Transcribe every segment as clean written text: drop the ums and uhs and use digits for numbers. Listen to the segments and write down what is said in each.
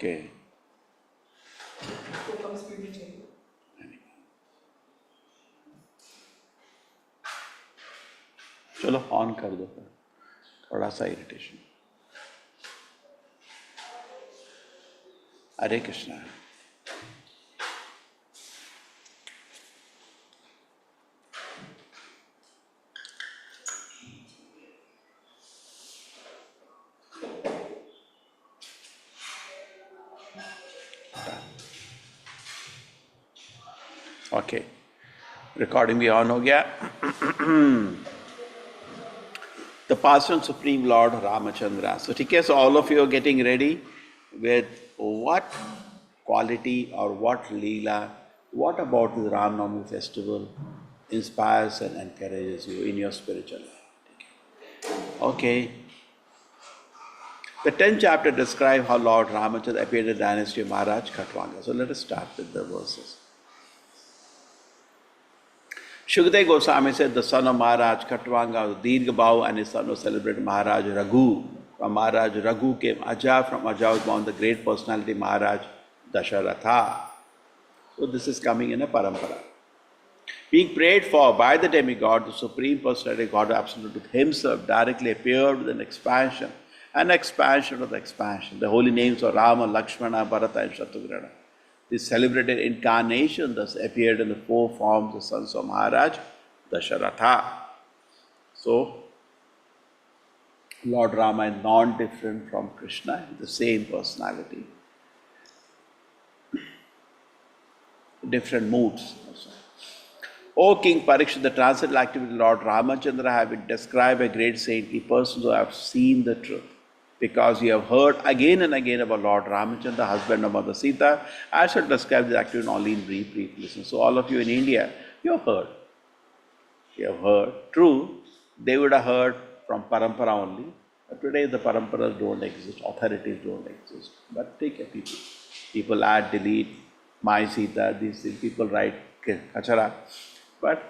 Okay. तो कम speed में चाहिए. चलो ऑन कर दो, थोड़ा सा इरिटेशन. हरे कृष्णा. Okay. Recording भी on हो गया. The Pasan Supreme Lord Ramachandra. So, okay, so all of you are getting ready with what quality or what Leela, what about the Ram Navami festival inspires and encourages you in your spiritual life. Okay. The 10th chapter describes how Lord Ramachandra appeared in the dynasty of Maharaj Khatwanga. So let us start with the verses. Shukdev Goswami said the son of Maharaj Khatwanga was Dirghabhav and his son was celebrated Maharaj Raghu. From Maharaj Raghu came Aja, from Aja was born the great personality Maharaj Dasharatha. So this is coming in a parampara. Being prayed for by the demigod, the Supreme Personality God Absolute himself directly appeared with an expansion of the expansion. The holy names of Rama, Lakshmana, Bharata and Shatrughna. This celebrated incarnation thus appeared in the four forms of sons of Maharaj Dasharatha. So, Lord Rama is non-different from Krishna, the same personality. Different moods. O King Parikshit, the transcendental activity of Lord Ramachandra have been described by great saintly persons who have seen the truth. Because you have heard again and again about Lord Ramachandra, husband of Mother Sita, I shall describe this activity only in brief listen. So all of you in India, you have heard. You have heard. True, they would have heard from parampara only. But today the paramparas don't exist, authorities don't exist. But take care, people. People add, delete, my Sita, these things, people write kachara. But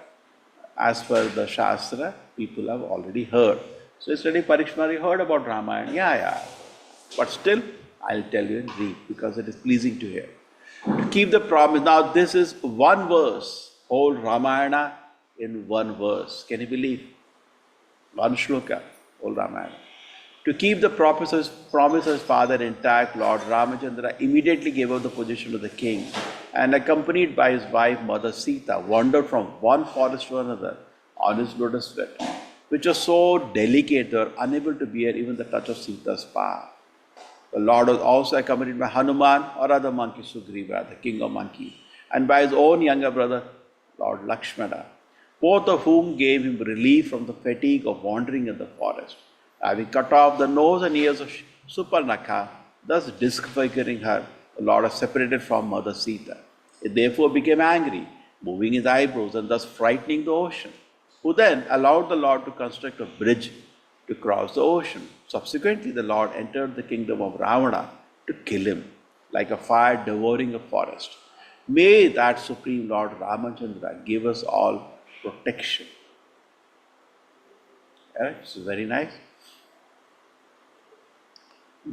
as per the Shastra, people have already heard. So yesterday Parikshma, you heard about Ramayana. Yeah. But still, I'll tell you in brief because it is pleasing to hear. To keep the promise. Now this is one verse, whole Ramayana in one verse. Can you believe? One shloka, whole Ramayana. To keep the promise of his father intact, Lord Ramachandra immediately gave up the position of the king and accompanied by his wife Mother Sita wandered from one forest to another on his lotus feet, which was so delicate they were unable to bear even the touch of Sita's power. The Lord was also accompanied by Hanuman or other monkey Sugriva, the king of monkeys, and by his own younger brother, Lord Lakshmana, both of whom gave him relief from the fatigue of wandering in the forest. Having cut off the nose and ears of Suparnakha, thus disfiguring her, the Lord was separated from Mother Sita. It therefore became angry, moving his eyebrows and thus frightening the ocean, who then allowed the Lord to construct a bridge to cross the ocean. Subsequently, the Lord entered the kingdom of Ravana to kill him, like a fire devouring a forest. May that Supreme Lord Ramachandra give us all protection. Alright, this is very nice.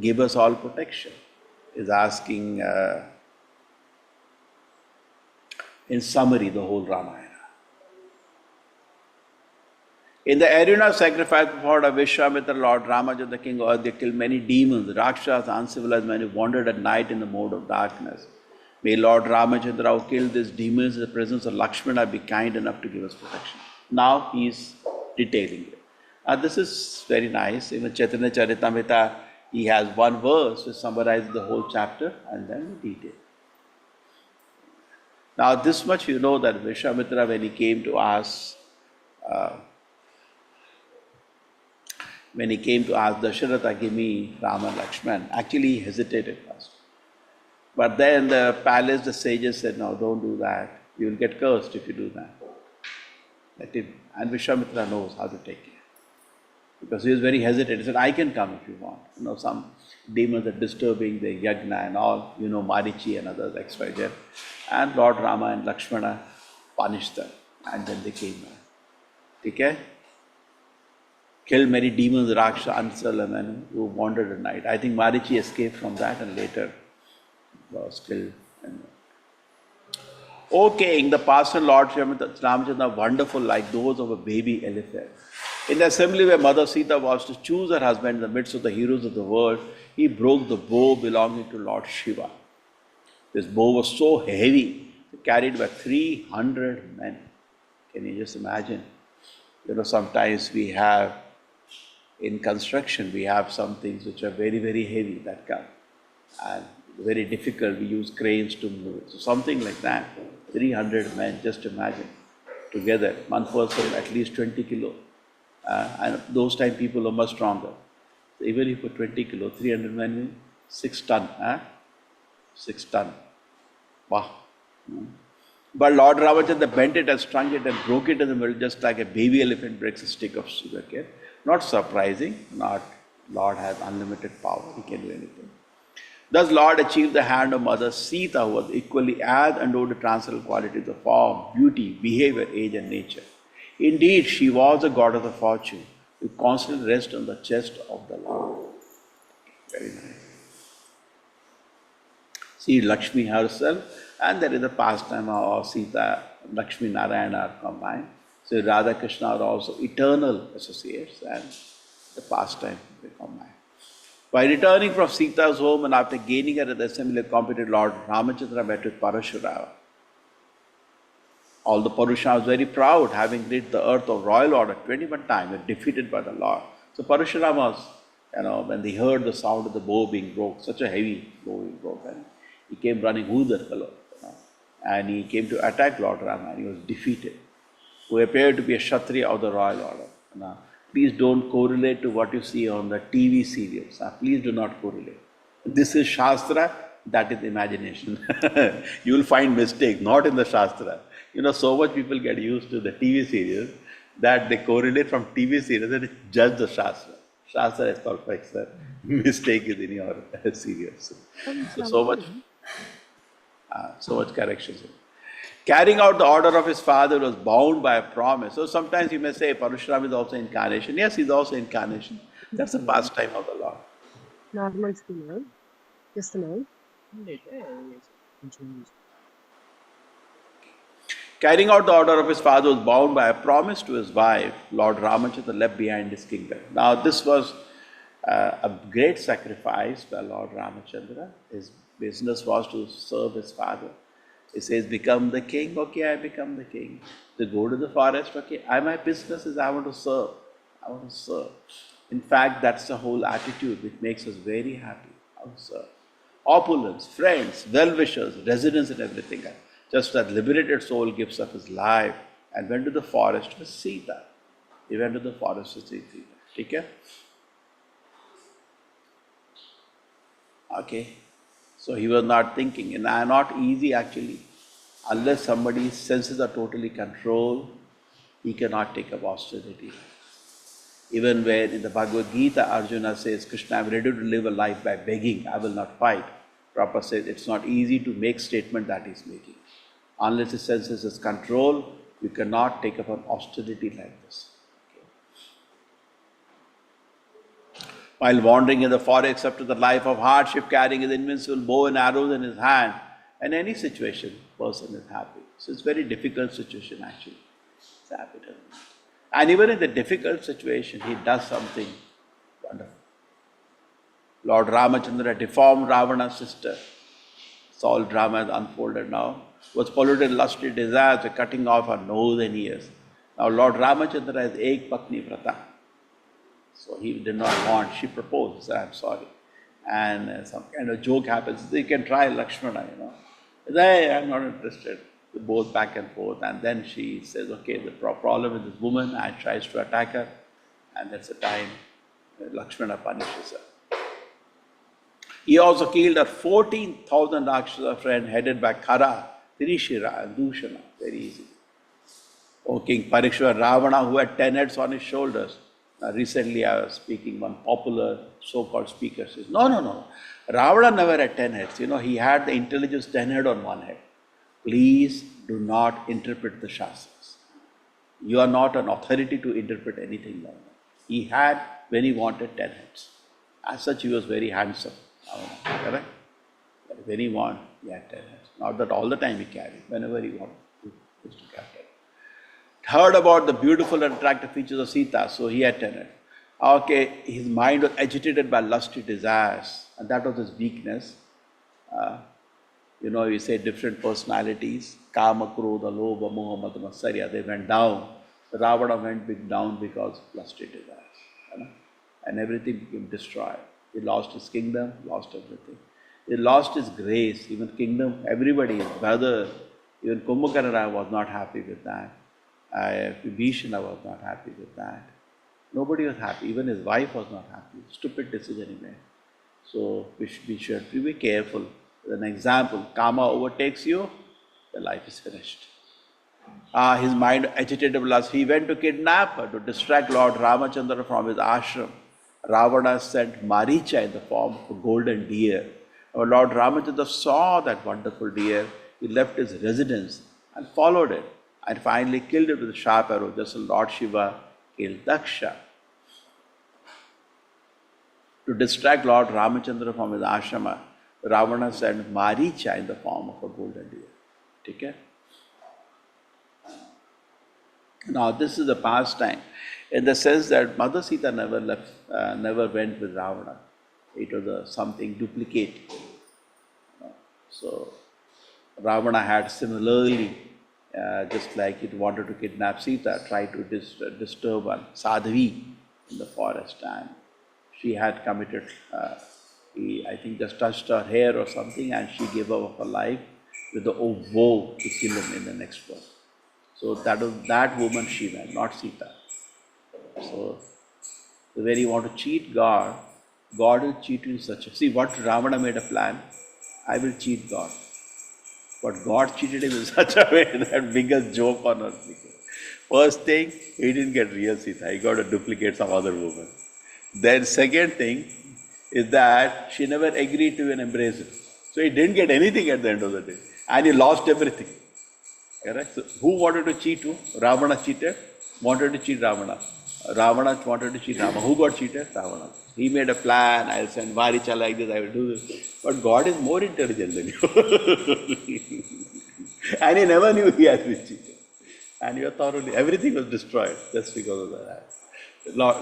Give us all protection is asking, in summary, the whole Ramayana. In the arena of sacrifice before Vishwamitra, Lord Ramachandra, the king of Odiya, killed many demons, Rakshas, uncivilized men who wandered at night in the mode of darkness. May Lord Ramachandra, who killed these demons in the presence of Lakshmana, be kind enough to give us protection. Now he is detailing it. This is very nice. Even Chaitanya Charitamrita, he has one verse to summarize the whole chapter and then the detail. Now this much you know that Vishwamitra, when he came to ask Dasharatha, give me Rama and Lakshman, actually he hesitated first. But then the palace, the sages said, no, don't do that. You will get cursed if you do that. Let him. And Vishwamitra knows how to take care. Because he was very hesitant. He said, I can come if you want. Some demons are disturbing the yagna and all, Marichi and others, XYZ. And Lord Rama and Lakshmana punished them. And then they came back. Okay? Killed many demons, Raksha, Ansal, and men who wandered at night. I think Marichi escaped from that and later was killed. O king, the pastoral Lord Ramachandra are wonderful like those of a baby elephant. In the assembly where Mother Sita was to choose her husband in the midst of the heroes of the world, he broke the bow belonging to Lord Shiva. This bow was so heavy, carried by 300 men. Can you just imagine? Sometimes we have, in construction, we have some things which are very, very heavy that come. And very difficult, we use cranes to move. So something like that, 300 men, just imagine, together, one person at least 20 kilo. And those time people are much stronger. So even if you put 20 kilo, 300 men means 6 ton. 6 ton. Wow. But Lord Ramachandra bent it and strung it and broke it in the middle just like a baby elephant breaks a stick of sugar cane. Not surprising, Lord has unlimited power, he can do anything. Thus Lord achieved the hand of Mother Sita, who was equally as endowed with transcendental qualities of form, beauty, behavior, age and nature. Indeed, she was a goddess of fortune, who constantly rests on the chest of the Lord. Very nice. See Lakshmi herself, and there is a pastime of Sita, Lakshmi, Narayana are combined. So Radha Krishna are also eternal associates, and the pastime they combine. By returning from Sita's home and after gaining her at the assembly of competent Lord Ramachandra met with Parashurama. All the Parashurama was very proud, having reached the earth of royal order 21 times, were defeated by the Lord. So Parashurama was, when they heard the sound of the bow being broke, such a heavy bow being broken, he came running, who that fellow? And he came to attack Lord Rama, and he was defeated, who appeared to be a Kshatriya of the royal order. Please don't correlate to what you see on the TV serials. Please do not correlate. This is Shastra, that is imagination. You will find mistakes, not in the Shastra. So much people get used to the TV serials that they correlate from TV serials and judge the Shastra. Shastra is perfect, sir. Mistake is in your serials. So much correction. Carrying out the order of his father was bound by a promise. So sometimes you may say Parashurama is also incarnation. Yes, he is also incarnation. That's the pastime of the Lord. Normal speed, just a minute. Carrying out the order of his father was bound by a promise to his wife. Lord Ramachandra left behind his kingdom. Now this was a great sacrifice by Lord Ramachandra. His business was to serve his father. He says, become the king. Okay, I become the king. To go to the forest. Okay, my business is I want to serve. I want to serve. In fact, that's the whole attitude which makes us very happy. I want to serve. Opulence, friends, well-wishers, residence and everything. Just that liberated soul gives up his life and went to the forest to see that. He went to the forest to see Sita. Okay? Okay. So he was not thinking, and not easy actually. Unless somebody's senses are totally controlled, he cannot take up austerity. Even when in the Bhagavad Gita, Arjuna says, Krishna, I am ready to live a life by begging, I will not fight. Prabhupada says it's not easy to make statement that he's making. Unless his senses is controlled, you cannot take up an austerity like this. While wandering in the forest, accepted the life of hardship, carrying his invincible bow and arrows in his hand. In any situation, person is happy. So it's a very difficult situation actually. It's happy. And even in the difficult situation, he does something wonderful. Lord Ramachandra deformed Ravana's sister. It's all drama has unfolded now. Was polluted lusty desires, cutting off her nose and ears. Now Lord Ramachandra has Ek Patni Vrata. So he did not want, she proposed, he said, I'm sorry. And some kind of joke happens, you can try Lakshmana, He said, I'm not interested. They both back and forth. And then she says, okay, the problem with this woman, and tries to attack her. And that's the time Lakshmana punishes her. He also killed her 14,000 Rakshasa friend headed by Khara, Tirishira and Dushana. Very easy. O King Parikshit, Ravana, who had 10 heads on his shoulders. Recently I was speaking, one popular so-called speaker says, no. Ravana never had 10 heads. He had the intelligence 10 head on one head. Please do not interpret the Shastras. You are not an authority to interpret anything like that. He had, when he wanted, 10 heads. As such, he was very handsome. Correct? When he wants, he had 10 heads. Not that all the time he carried, whenever he wanted, he used to carry 10. Heard about the beautiful and attractive features of Sita, so he had 10 heads. Okay, his mind was agitated by lusty desires, and that was his weakness. We say different personalities, Kama, Krodha, Lobha, Moha, Mada, Matsarya, they went down. Ravana went down because of lusty desires. And everything became destroyed. He lost his kingdom, lost everything. He lost his grace, even kingdom, everybody, his brother, even Kumbhakarna was not happy with that. Vibhishana was not happy with that. Nobody was happy, even his wife was not happy. Stupid decision he made. So we should be careful. As an example, Kama overtakes you, the life is finished. His mind agitated lust. He went to kidnap her, to distract Lord Ramachandra from his ashram. Ravana sent Maricha in the form of a golden deer. When Lord Ramachandra saw that wonderful deer, he left his residence and followed it, and finally killed it with a sharp arrow, just as Lord Shiva killed Daksha. To distract Lord Ramachandra from his ashrama, Ravana sent Maricha in the form of a golden deer. Okay? Now this is a pastime, in the sense that Mother Sita never went with Ravana. It was something duplicate. So Ravana had similarly, just like it wanted to kidnap Sita, tried to disturb one Sadhvi in the forest, and she had committed, he, I think, just touched her hair or something, and she gave up her life with the vow to kill him in the next birth. So that was that woman Shiva, not Sita. So when you want to cheat God, God will cheat you in such a... See, what Ravana made a plan, I will cheat God. But God cheated him in such a way, that biggest joke on earth. First thing, he didn't get real Sita, he got to duplicate some other woman. Then second thing is that she never agreed to even embrace him. So he didn't get anything at the end of the day. And he lost everything. Correct? So who wanted to cheat who? Ravana cheated, wanted to cheat Ravana. Ravana wanted to cheat Rama. Who got cheated? Ravana. He made a plan, I'll send Varicha like this, I will do this. But God is more intelligent than you. And he never knew he had been cheated. And you are thoroughly, everything was destroyed just because of that.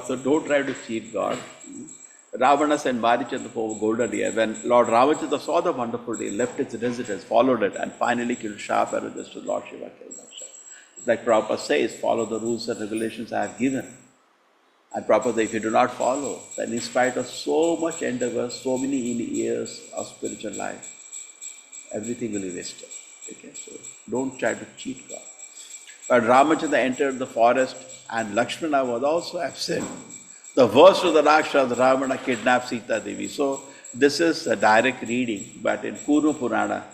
So don't try to cheat God. Ravana sent Maricha for golden deer. When Lord Ramachandra saw the wonderful deer, left its residence, followed it, and finally killed sharp arrow just as Lord Shiva killed Daksha. Like Prabhupada says, follow the rules and regulations I have given. And Prabhupada, if you do not follow, then in spite of so much endeavor, so many years of spiritual life, everything will be wasted. Okay? So don't try to cheat God. But Ramachandra entered the forest, and Lakshmana was also absent. The worst of the Rakshas, Ravana kidnapped Sita Devi. So this is a direct reading, but in Kurma Purana,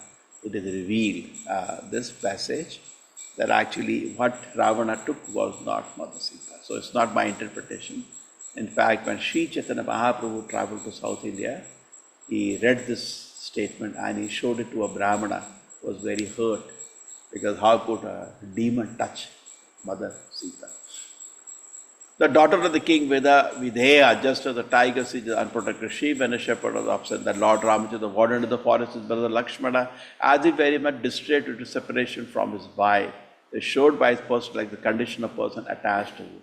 it is revealed, this passage, that actually what Ravana took was not Mother Sita. So it's not my interpretation. In fact, when Sri Chaitanya Mahaprabhu traveled to South India, he read this statement and he showed it to a Brahmana who was very hurt, because how could a demon touch Mother Sita? The daughter of the king Videha, just as the tiger sees the unprotected sheep and a shepherd was upset, that Lord Ramachandra wandered into the forest with his brother Lakshmana, as if very much distressed due to separation from his wife. It showed by his person like the condition of person attached to him.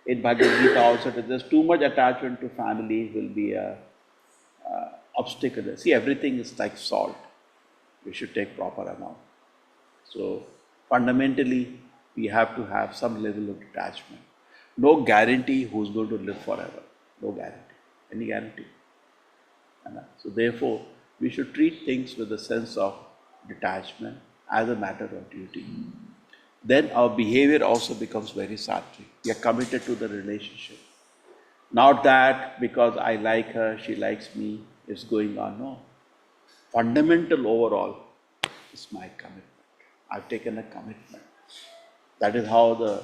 In Bhagavad Gita also, if there's too much attachment to family, will be a obstacle. See, everything is like salt. We should take proper amount. So fundamentally, we have to have some level of detachment. No guarantee who's going to live forever. No guarantee. Any guarantee? So therefore, we should treat things with a sense of detachment as a matter of duty. Then our behavior also becomes very sattvic. We are committed to the relationship. Not that because I like her, she likes me, it's going on. No. Fundamental overall is my commitment. I've taken a commitment. That is how the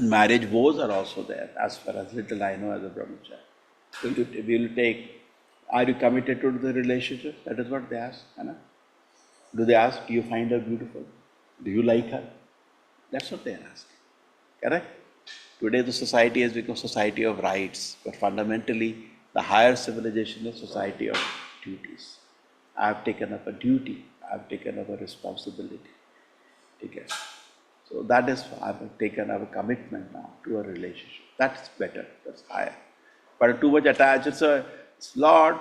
marriage vows are also there, as far as little I know as a brahmachari. We will take, are you committed to the relationship? That is what they ask. Do they ask, do you find her beautiful? Do you like her? That's what they are asking. Correct? Today the society has become society of rights, but fundamentally the higher civilization is society of duties. I have taken up a duty, I have taken up a responsibility. Okay. So that is, I have taken up a commitment now to a relationship. That's better, that's higher. But too much attached, it's Lord,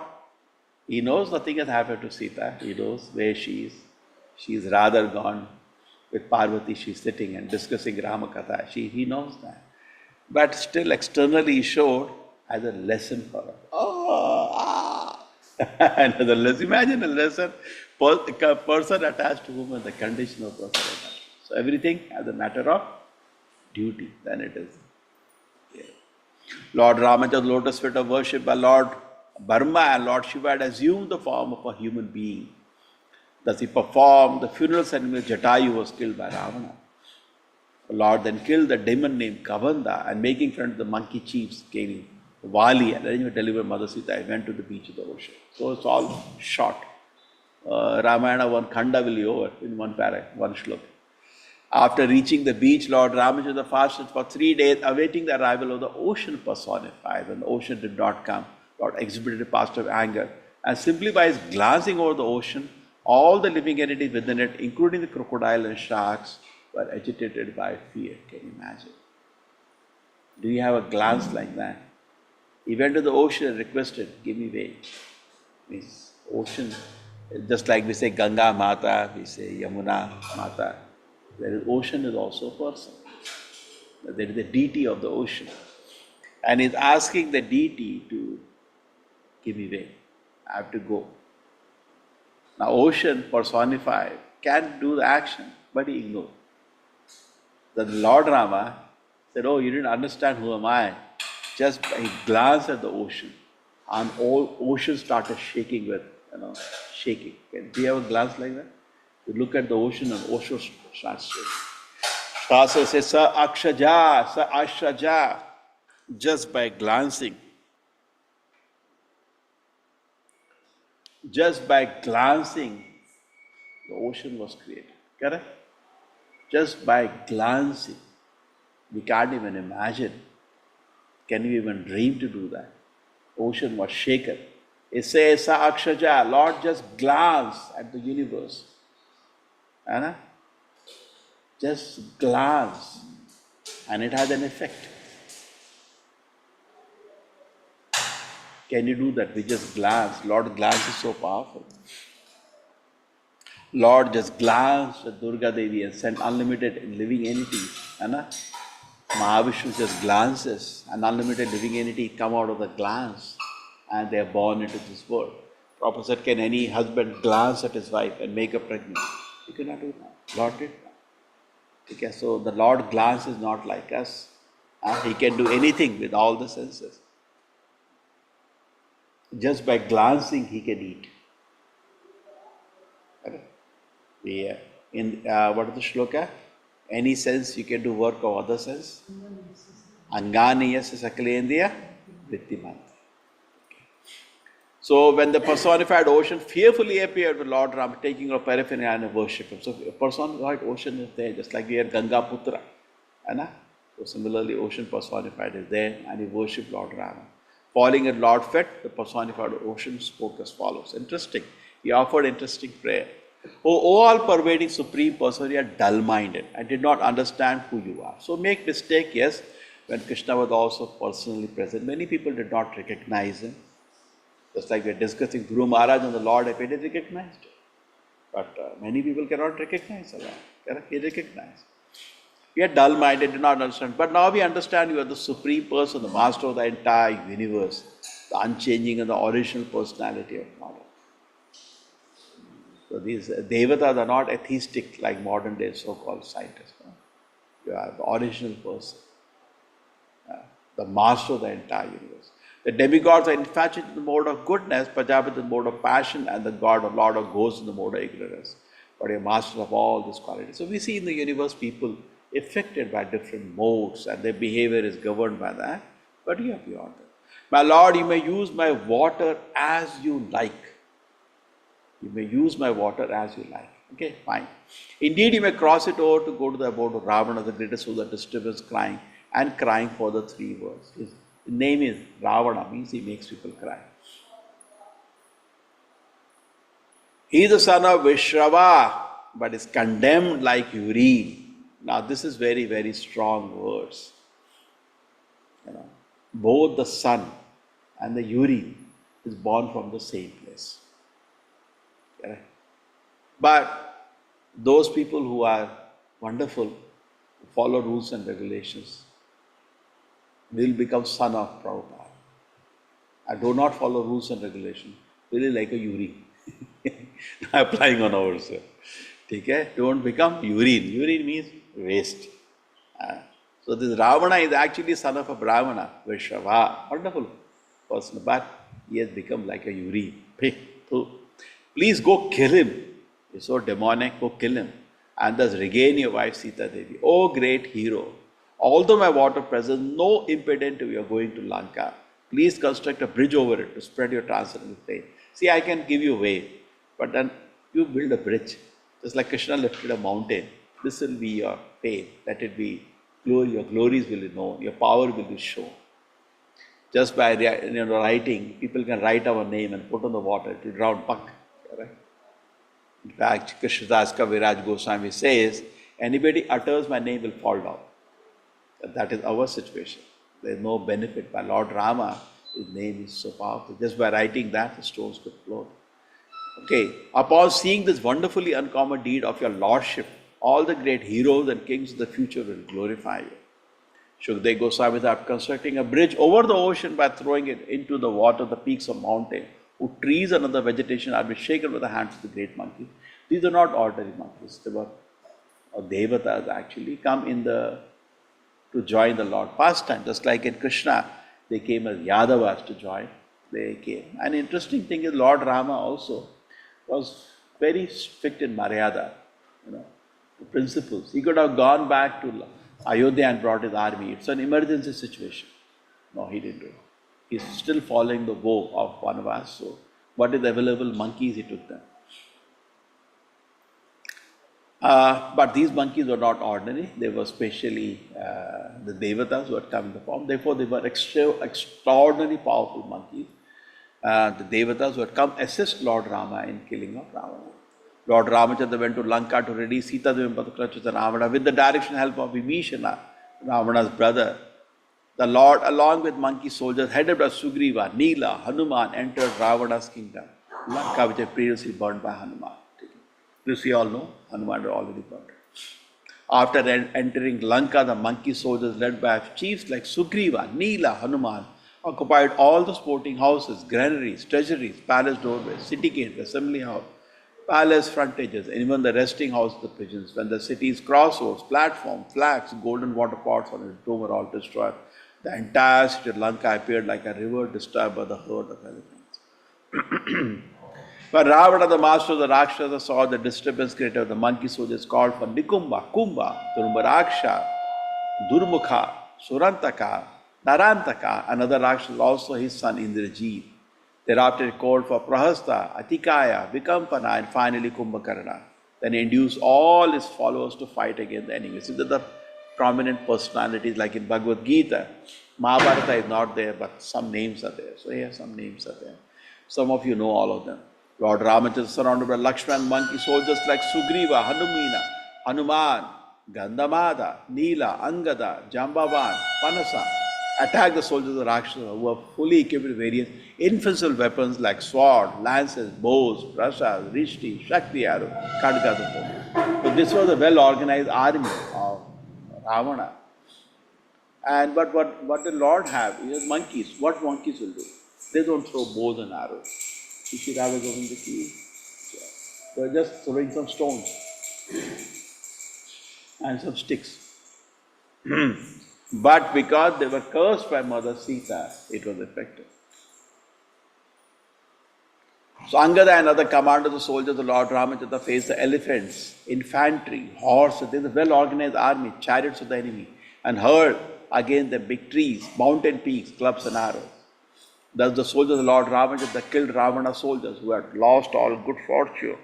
He knows nothing has happened to Sita. He knows where she is. She is rather gone with Parvati. She's sitting and discussing Rama Katha. He knows that. But still externally he showed as a lesson for her. Oh, ah. Another lesson. Imagine a lesson, a person attached to woman, the condition of person attached. So everything as a matter of duty, then it is. Yeah. Lord Ramachandra, lotus feet of worship by Lord Brahma and Lord Shiva had assumed the form of a human being. Thus he performed the funeral ceremony. Jatayu was killed by Ravana. The Lord then killed the demon named Kavanda and making friends with the monkey chiefs came Vali and then he delivered Mother Sita. He went to the beach of the ocean. So it's all short. Ramayana one khanda will be over in one para, one shlok. After reaching the beach, Lord Ramachandra fasted for 3 days, awaiting the arrival of the ocean personified. When the ocean did not come, Lord exhibited a past of anger, and simply by his glancing over the ocean, all the living entities within it, including the crocodile and sharks, were agitated by fear. Can you imagine? Do you have a glance like that? He went to the ocean and requested, give me way. Means ocean, just like we say Ganga Mata, we say Yamuna Mata. There is ocean is also a person. There is the deity of the ocean. And he's asking the deity to give me way. I have to go. Now ocean personified can't do the action, but he ignored. The Lord Rama said, oh, you didn't understand who am I. Just he glanced at the ocean and all ocean started shaking with, shaking. Do you have a glance like that? You look at the ocean and ocean starts shaking. Shastra says, Sa Akshaja, Sa Ashaja, just by glancing. Just by glancing, the ocean was created. Correct? Just by glancing. We can't even imagine. Can you even dream to do that? Ocean was shaken. It says, Sa Akshaja, Lord, just glance at the universe. Anna? Just glance. And it has an effect. Can you do that? We just glance. Lord, glance is so powerful. Lord just glanced at Durga Devi and sent unlimited living entities. Anna? Mahavishnu just glances, an unlimited living entity come out of the glance and they are born into this world. Prabhupada said, can any husband glance at his wife and make her pregnant? You cannot do that. Lord did that. Okay, so the Lord glance is not like us. He can do anything with all the senses. Just by glancing, he can eat. Okay. What is the shloka? Any sense you can do work of other sense. Angani yasya sakalendriya vittimanta. So when the personified ocean fearfully appeared with Lord Rama taking a paraphernalia and worship him. So a personified ocean is there, just like we had Ganga Putra. So similarly, ocean personified is there and he worshipped Lord Rama. Falling at Lord's feet, the personified ocean spoke as follows. Interesting. He offered interesting prayer. O all-pervading Supreme Person, you are dull-minded and did not understand who you are. So make mistake, yes, when Krishna was also personally present. Many people did not recognize him. Just like we are discussing Guru Maharaj and the Lord appeared, he recognized him. But many people cannot recognize the Lord. He recognized. We are dull-minded, did not understand. But now we understand you are the Supreme Person, the Master of the entire universe, the unchanging and the original personality of God. So these devatas are not atheistic like modern day so-called scientists. You are the original person, the master of the entire universe. The demigods are infatuated in the mode of goodness, Prajapati in the mode of passion, and the God or Lord of ghosts in the mode of ignorance. But you are master of all these qualities. So we see in the universe people affected by different modes and their behavior is governed by that. But you are beyond that. My Lord, you may use my water as you like. You may use my water as you like. Okay, fine. Indeed, you may cross it over to go to the abode of Ravana, the greatest soul that disturbs crying and crying for the 3 words. His name is Ravana, means he makes people cry. He is the son of Vishrava, but is condemned like urine. Now this is very, very strong words. Both the sun and the urine is born from the same place. Correct? But those people who are wonderful, who follow rules and regulations, will become son of Prabhupada. I do not follow rules and regulations, really like a urine. Applying on ourselves. Okay? Don't become urine. Urine means waste. So this Ravana is actually son of a Brahmana, Vishrava, wonderful person, but he has become like a urine. Please go kill him. He's so demonic, go kill him. And thus regain your wife Sita Devi. Oh great hero, although my water presents no impediment to your going to Lanka, please construct a bridge over it to spread your transcendental faith. See, I can give you way, but then you build a bridge. Just like Krishna lifted a mountain. This will be your faith. Let it be glory. Your glories will be known. Your power will be shown. Just by writing, people can write our name and put on the water. It will drown. Puck. Correct? In fact, Krishnadas Kaviraj Goswami says, anybody utters my name will fall down. That is our situation. There is no benefit. By Lord Rama, his name is so powerful. Just by writing that, the stones could float. Okay, upon seeing this wonderfully uncommon deed of your lordship, all the great heroes and kings of the future will glorify you. Shukdev Goswami is constructing a bridge over the ocean by throwing it into the water, the peaks of mountain, whose trees and other vegetation are being shaken with the hands of the great monkeys. These are not ordinary monkeys. They were devatas actually come to join the Lord. Past time, just like in Krishna, they came as Yadavas to join. They came. An interesting thing is Lord Rama also was very strict in Maryada, the principles. He could have gone back to Ayodhya and brought his army. It's an emergency situation. No, he didn't do it. He's still following the vow of Vanavas. So, what is available? Monkeys, he took them. But these monkeys were not ordinary. They were specially the devatas who had come in the form. Therefore, they were extraordinarily powerful monkeys. The devatas who had come assist Lord Rama in killing of Ravana. Lord Ramachandra went to Lanka to release Sita Devi and Ravana with the direction and help of Vibhishana, Ravana's brother. The Lord, along with monkey soldiers, headed by Sugriva, Nila, Hanuman, entered Ravana's kingdom, Lanka, which had previously burned by Hanuman. This you all know, Hanuman had already burned. After entering Lanka, the monkey soldiers led by chiefs like Sugriva, Nila, Hanuman, occupied all the sporting houses, granaries, treasuries, palace doorways, city gates, assembly house, palace frontages, and even the resting house of the pigeons. When the city's crossroads, platform, flags, golden water pots on its dome were all destroyed, the entire city of Lanka appeared like a river disturbed by the herd of elephants. When Ravana, the master of the Rakshasa, saw the disturbance created, the monkey soldiers called for Nikumba, Kumbha, Durmbaraksha, Durmukha, Surantaka, Narantaka, another Rakshasa, also his son Indrajit. Thereafter he called for Prahasta, Atikaya, Vikampana, and finally Kumbhakarna. Then he induced all his followers to fight against the enemy. So the prominent personalities like in Bhagavad Gita, Mahabharata is not there, but some names are there. So here some names are there. Some of you know all of them. Lord Ramachandra surrounded by Lakshman monkey soldiers like Sugriva, Hanuman, Gandhamada, Nila, Angada, Jambavan, Panasa, attacked the soldiers of Rakshasa who were fully equipped with various offensive weapons like sword, lances, bows, prasas, rishti, shakti arrow, khadga. So this was a well-organized army of Ravana. And but what the Lord have? He has monkeys. What monkeys will do? They don't throw bows and arrows. You see Radha Govinda ki? They are just throwing some stones and some sticks. But because they were cursed by Mother Sita, it was effective. So Angada and other commanders of soldiers of Lord Ramachandra faced the elephants, infantry, horses. There is a well-organized army, chariots of the enemy, and hurled against the big trees, mountain peaks, clubs and arrows. Thus the soldiers of Lord Ramachandra killed Ravana's soldiers who had lost all good fortune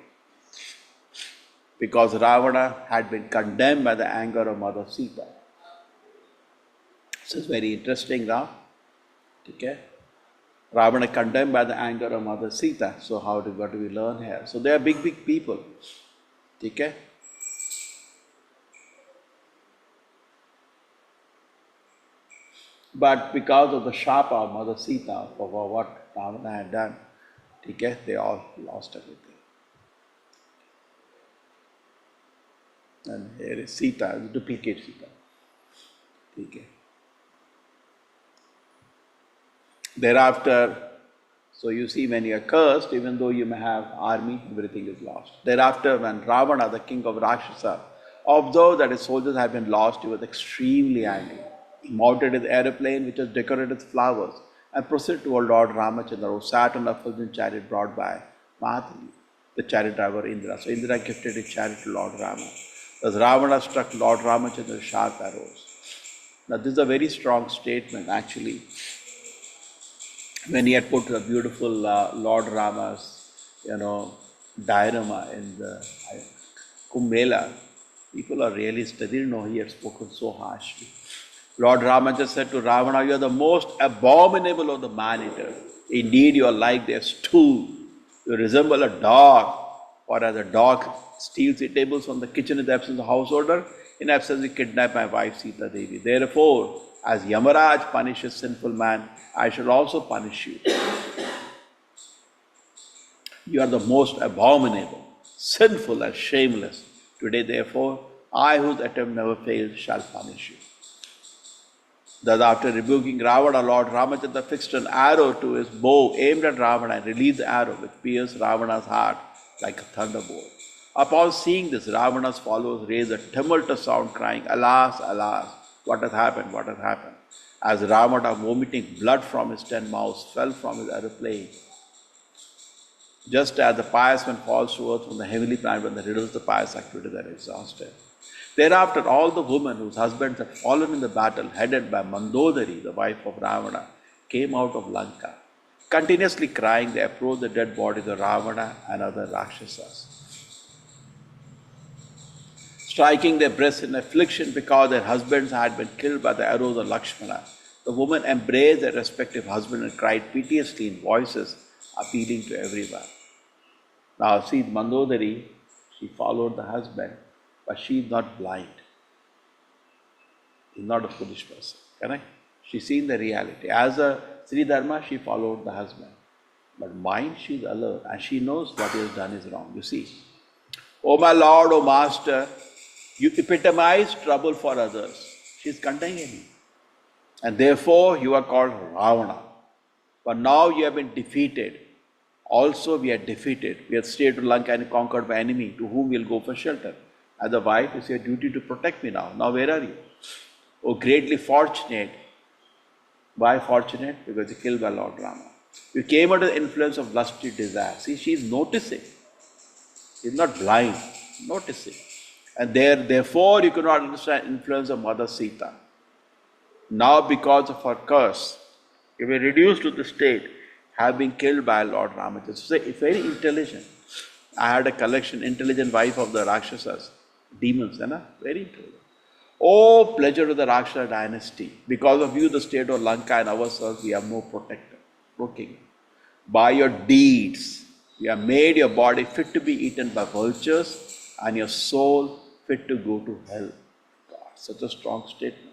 because Ravana had been condemned by the anger of Mother Sita. This is very interesting now. Okay? Ravana condemned by the anger of Mother Sita. So what do we learn here? So they are big people. Okay? But because of the shapa of Mother Sita, for what Ravana had done, okay, they all lost everything. And here is Sita, duplicate Sita. Okay. Thereafter, so you see, when you are cursed, even though you may have army, everything is lost. Thereafter, when Ravana, the king of Rakshasa, observed that his soldiers had been lost, he was extremely angry. He mounted his aeroplane, which was decorated with flowers, and proceeded toward Lord Ramachandra, who sat on a fulgent chariot brought by Mahatali, the chariot driver Indra. So Indra gifted his chariot to Lord Rama. Thus Ravana struck Lord Ramachandra with sharp arrows. Now this is a very strong statement actually. When he had put the beautiful Lord Rama's, diorama in the Kumbh Mela, people are really studying. They didn't know he had spoken so harshly. Lord Rama just said to Ravana, "You are the most abominable of the man-eaters. Indeed, you are like their stool. You resemble a dog, or as a dog steals eatables from the kitchen in the absence of the householder, in absence you kidnap my wife Sita Devi. Therefore, as Yamaraj punishes sinful man, I shall also punish you. You are the most abominable, sinful and shameless. Today, therefore, I whose attempt never fails shall punish you." Thus, after rebuking Ravana, Lord Ramachandra fixed an arrow to his bow, aimed at Ravana, and released the arrow, which pierced Ravana's heart like a thunderbolt. Upon seeing this, Ravana's followers raised a tumultuous sound, crying, "Alas, alas, what hath happened, what hath happened?" As Ravana, vomiting blood from his 10 mouths, fell from his aeroplane. Just as the pious man falls to earth from the heavenly planet when the riddles of the pious activities are exhausted. Thereafter, all the women whose husbands had fallen in the battle, headed by Mandodari, the wife of Ravana, came out of Lanka. Continuously crying, they approached the dead bodies of Ravana and other Rakshasas, striking their breasts in affliction because their husbands had been killed by the arrows of Lakshmana. The women embraced their respective husbands and cried piteously in voices appealing to everyone. Now see, Mandodari, she followed the husband, but she is not blind. She's not a foolish person, correct? She's seen the reality. As a Sri Dharma, she followed the husband. But mind, she's alert and she knows what he has done is wrong. You see, "Oh my Lord, oh Master, you epitomize trouble for others." She's containing him. "And therefore you are called Ravana. But now you have been defeated. Also we are defeated. We have stayed to Lanka and conquered by enemy, to whom we will go for shelter. As a wife, it's your duty to protect me now. Now where are you? Oh, greatly fortunate." Why fortunate? Because you killed by Lord Rama. "You came under the influence of lusty desire." See, she's noticing. She's not blind, noticing. "And therefore you could not understand influence of Mother Sita. Now because of her curse, you were reduced to the state, have been killed by Lord Ramachandra." So it's very intelligent. I had a collection, intelligent wife of the Rakshasas, demons, very intelligent. "Oh, pleasure of the Rakshasa dynasty, because of you the state of Lanka and ourselves, we have no protector, no king. By your deeds, you have made your body fit to be eaten by vultures and your soul fit to go to hell." God, such a strong statement.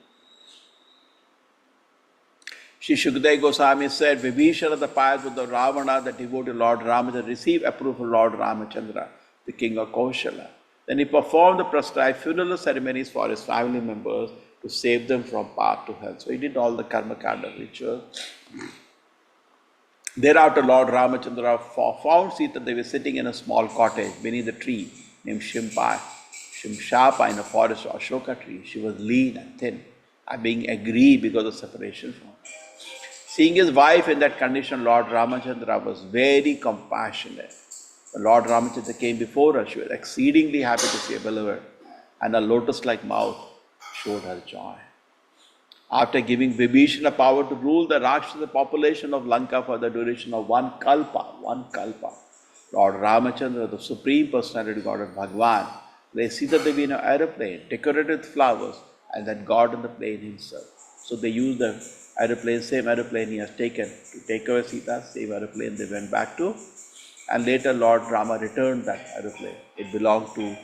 Shri Shukadeva Goswami said, "Vibhishana, the pious with the Ravana, the devotee Lord Ramachandra, received approval of Lord Ramachandra, the king of Kaushala. Then he performed the prescribed funeral ceremonies for his family members to save them from path to hell." So he did all the karma kanda rituals. Thereafter, Lord Ramachandra found Sita Devi sitting in a small cottage beneath a tree named Shimshapa in a forest of Ashoka tree. She was lean and thin, and being aggrieved because of separation from her. Seeing his wife in that condition, Lord Ramachandra was very compassionate. When Lord Ramachandra came before her, she was exceedingly happy to see her beloved, and her lotus-like mouth showed her joy. After giving Vibhishana power to rule the Rakshasa population of Lanka for the duration of one kalpa, Lord Ramachandra, the Supreme Personality God of Bhagavan, placed Sita Devi in an aeroplane decorated with flowers, and that God on the plane himself. So they used the aeroplane, same aeroplane he has taken to take away Sita, same aeroplane they went back to. And later Lord Rama returned that aeroplane. It belonged to,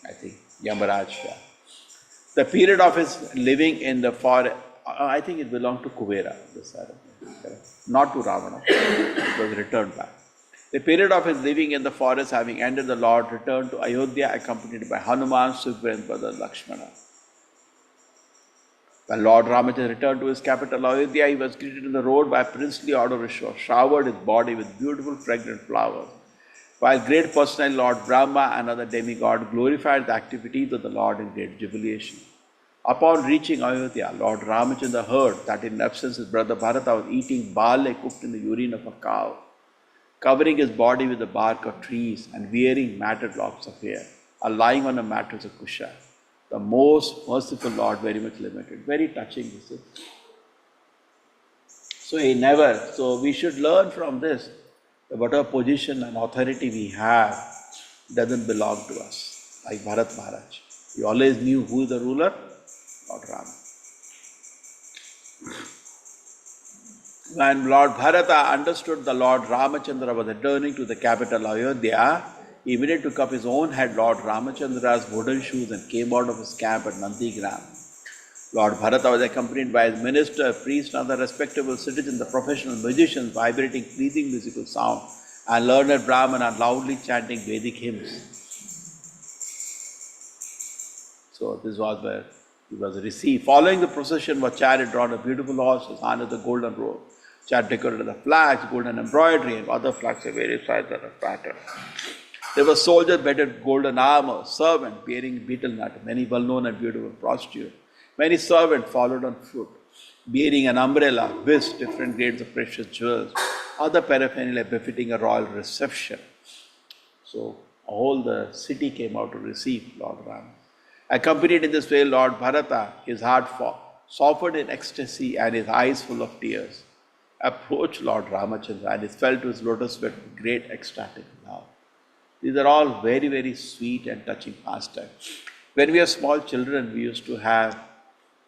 I think, Yamaraj. Yeah. The period of his living in the forest, I think it belonged to Kuvera, this aeroplane, not to Ravana. It was returned back. The period of his living in the forest having ended, the Lord returned to Ayodhya accompanied by Hanuman, Sugriva and brother Lakshmana. When Lord Ramachandra returned to his capital Ayodhya, he was greeted in the road by a princely order showered his body with beautiful fragrant flowers. While great personality Lord Brahma and other demigod glorified the activities of the Lord in great jubilation. Upon reaching Ayodhya, Lord Ramachandra heard that in absence his brother Bharata was eating barley cooked in the urine of a cow, covering his body with the bark of trees and wearing matted locks of hair, or lying on a mattress of kusha. The most merciful Lord, very much limited. Very touching, this is. So we should learn from this that whatever position and authority we have doesn't belong to us. Like Bharat Maharaj. He always knew who is the ruler? Lord Rama. When Lord Bharata understood the Lord Ramachandra was returning to the capital Ayodhya, he immediately took up his own head Lord Ramachandra's wooden shoes and came out of his camp at Nandigram. Lord Bharata was accompanied by his minister, priest, and other respectable citizens, the professional musicians, vibrating pleasing musical sound, and learned Brahmana loudly chanting Vedic hymns. So this was where he was received. Following the procession was chariot drawn a beautiful horse, his hand is a golden robe. Chariot decorated with flags, golden embroidery, and other flags of various sizes and patterns. There were soldiers bedded golden armor, servants bearing betel nut, many well-known and beautiful prostitutes. Many servants followed on foot, bearing an umbrella, whisk, different grades of precious jewels, other paraphernalia befitting a royal reception. So all the city came out to receive Lord Rama. Accompanied in this way, Lord Bharata, his heart softened in ecstasy and his eyes full of tears, approached Lord Ramachandra and fell to his lotus feet with great ecstatic love. These are all very, very sweet and touching pastimes. When we were small children, we used to have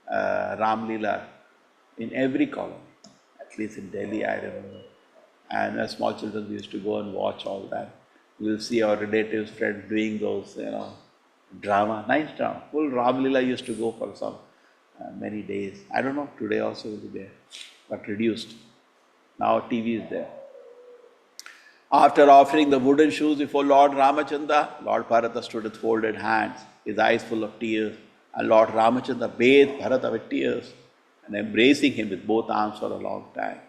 Ram Leela in every colony, at least in Delhi, I remember. And as small children, we used to go and watch all that. We will see our relatives, friends doing those, drama, nice drama. Full Ram Leela used to go for some many days. I don't know, today also will be there, but reduced. Now TV is there. After offering the wooden shoes before Lord Ramachandra, Lord Bharata stood with folded hands, his eyes full of tears, and Lord Ramachandra bathed Bharata with tears and embracing him with both arms for a long time.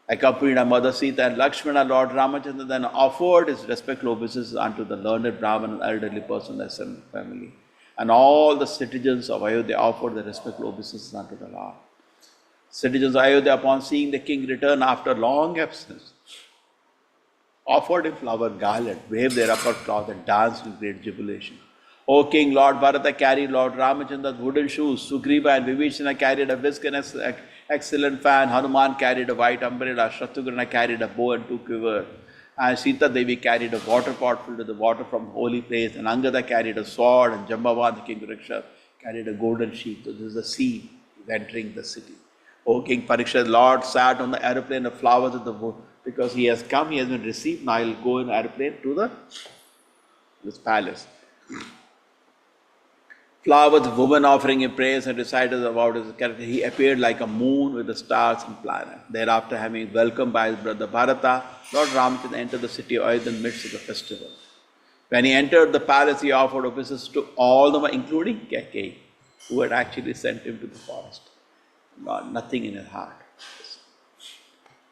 Accompanied by Mother Sita and Lakshmana, Lord Ramachandra then offered his respectful obeisances unto the learned Brahman and elderly person of the family. And all the citizens of Ayodhya offered the respectful obeisances unto the Lord. Citizens of Ayodhya, upon seeing the king return after long absence, offered him flower garland, waved their upper cloth and danced with great jubilation. O King, Lord Bharata carried Lord Ramachandra's wooden shoes, Sugriva and Vibhishana carried a whisk and an excellent fan, Hanuman carried a white umbrella, Shatrughna carried a bow and two quivers, and Sita Devi carried a water pot filled with the water from the holy place, and Angada carried a sword, and Jambavan, the king of Riksha, carried a golden sheep. So this is the sea entering the city. O King Parikshit, Lord sat on the aeroplane of flowers of the wood. Because he has come, he has been received, now he will go in aeroplane to this palace. Flowers, woman offering him praise and recited about his character. He appeared like a moon with the stars and planets. Thereafter, having welcomed by his brother Bharata, Lord Ramachandra entered the city of Ayodhya in the midst of the festival. When he entered the palace, he offered obeisances to all the including Kaikeyi, who had actually sent him to the forest. Nothing in his heart.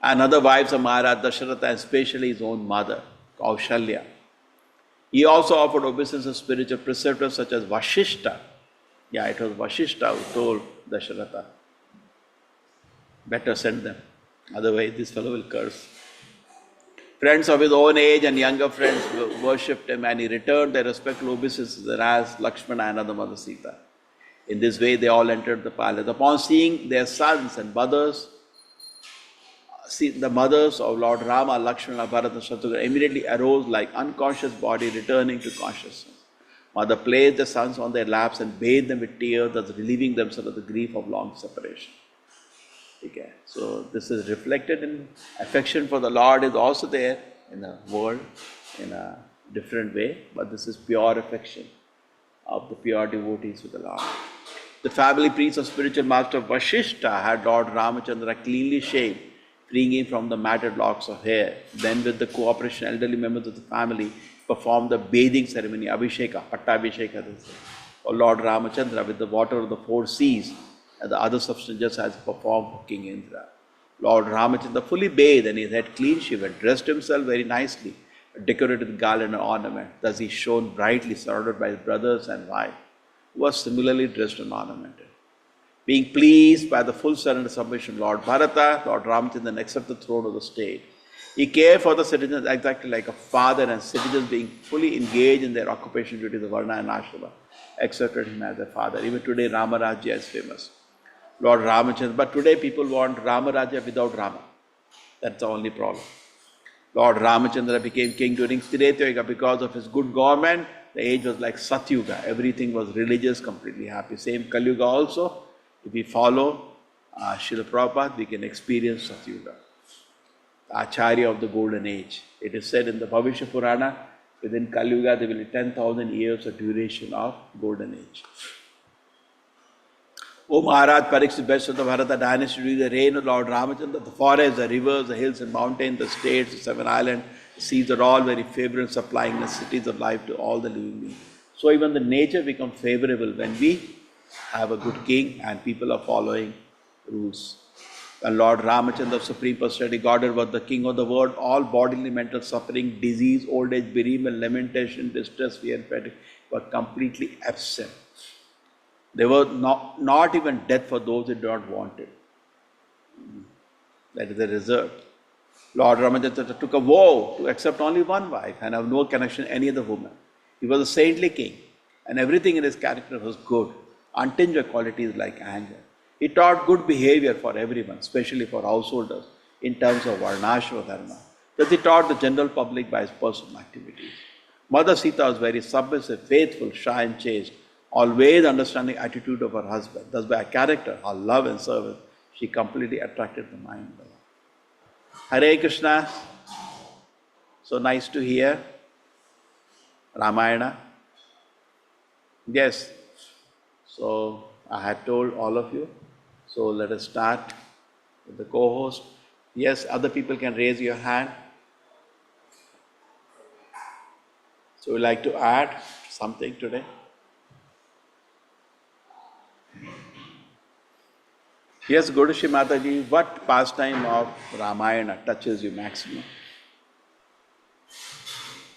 And other wives of Maharaj Dasharatha, and especially his own mother, Kaushalya. He also offered obeisances to spiritual preceptors such as Vashishta. Yeah, it was Vashishta who told Dasharatha, better send them, otherwise this fellow will curse. Friends of his own age and younger friends worshipped him, and he returned their respectful obeisances as Lakshmana and other Mother Sita. In this way, they all entered the palace. Upon seeing their sons and mothers, the mothers of Lord Rama, Lakshmana, Bharata, Shatrughna immediately arose like unconscious body returning to consciousness. Mother placed the sons on their laps and bathed them with tears, thus relieving themselves of the grief of long separation. Okay. So this is reflected in affection for the Lord is also there in the world in a different way, but this is pure affection of the pure devotees with the Lord. The family priest or spiritual master Vashishta had Lord Ramachandra cleanly shaved, freeing him from the matted locks of hair. Then, with the cooperation of elderly members of the family, performed the bathing ceremony, Abhisheka, Pattabhisheka, or Lord Ramachandra with the water of the four seas, and the other substances as performed for King Indra. Lord Ramachandra fully bathed and his head clean shaven, dressed himself very nicely, decorated with garland and ornament. Thus he shone brightly, surrounded by his brothers and wife, who was similarly dressed and ornamented. Being pleased by the full surrender submission of Lord Bharata, Lord Ramachandra accepted the throne of the state. He cared for the citizens exactly like a father, and citizens being fully engaged in their occupation duties of Varna and Ashrama, accepted him as their father. Even today, Rama Rajya is famous. Lord Ramachandra, but today people want Rama Rajya without Rama. That's the only problem. Lord Ramachandra became king during Treta Yuga because of his good government. The age was like Satyuga. Everything was religious, completely happy. Same Kali Yuga also. If we follow Srila Prabhupada, we can experience Satyuga, the Acharya of the golden age. It is said in the Bhavishya Purana, within Kali Yuga there will be 10,000 years of duration of golden age. O Maharaj, Parikshit, best of the Bharata dynasty, during the reign of Lord Ramachandra, the forests, the rivers, the hills and mountains, the states, the seven islands, the seas are all very favorable, supplying necessities of life to all the living beings. So even the nature becomes favorable when we have a good king and people are following rules. When Lord Ramachandra, Supreme Personality Godhead, was the king of the world, all bodily, mental suffering, disease, old age, bereavement, lamentation, distress, fear and fatigue were completely absent. There was not even death for those who did not want it. That is the result. Lord Ramachandra took a vow to accept only one wife and have no connection with any other woman. He was a saintly king, and everything in his character was good, untinged with qualities like anger. He taught good behavior for everyone, especially for householders, in terms of Varnashra Dharma. Thus he taught the general public by his personal activities. Mother Sita was very submissive, faithful, shy and chaste, always understanding attitude of her husband. Thus by her character, her love and service, she completely attracted the mind of the Lord. Hare Krishna. So nice to hear Ramayana. Yes. So I had told all of you. So let us start with the co-host. Yes, other people can raise your hand. So would like to add something today? Yes, Godashi Mataji, what pastime of Ramayana touches you maximum?